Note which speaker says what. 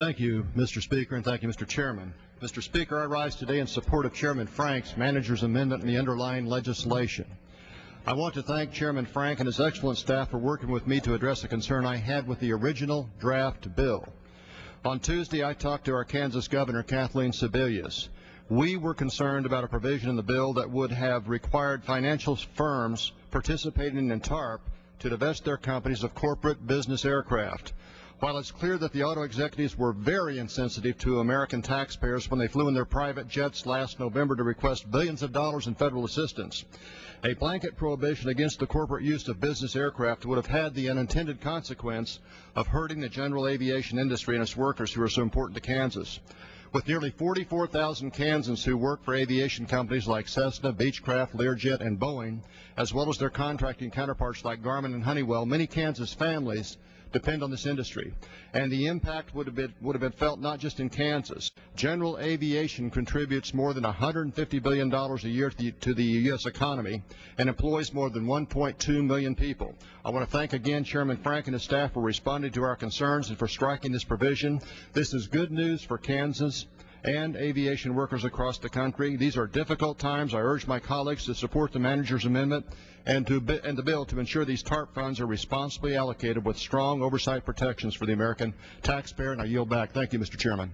Speaker 1: Thank you, Mr. Speaker, and thank you, Mr. Chairman. Mr. Speaker, I rise today in support of Chairman Frank's manager's amendment in the underlying legislation. I want to thank Chairman Frank and his excellent staff for working with me to address a concern I had with the original draft bill. On Tuesday, I talked to our Kansas Governor, Kathleen Sebelius. We were concerned about a provision in the bill that would have required financial firms participating in TARP to divest their companies of corporate business aircraft. While it's clear that the auto executives were very insensitive to American taxpayers when they flew in their private jets last November to request billions of dollars in federal assistance, a blanket prohibition against the corporate use of business aircraft would have had the unintended consequence of hurting the general aviation industry and its workers who are so important to Kansas. With nearly 44,000 Kansans who work for aviation companies like Cessna, Beechcraft, Learjet, and Boeing, as well as their contracting counterparts like Garmin and Honeywell, many Kansas families depend on this industry, and the impact would have been felt not just in Kansas. General aviation contributes more than $150 billion a year to the U.S. economy and employs more than 1.2 million people. I want to thank again Chairman Frank and his staff for responding to our concerns and for striking this provision. This is good news for Kansas and aviation workers across the country. These are difficult times. I urge my colleagues to support the manager's amendment and the bill to ensure these TARP funds are responsibly allocated with strong oversight protections for the American taxpayer. And I yield back. Thank you, Mr. Chairman.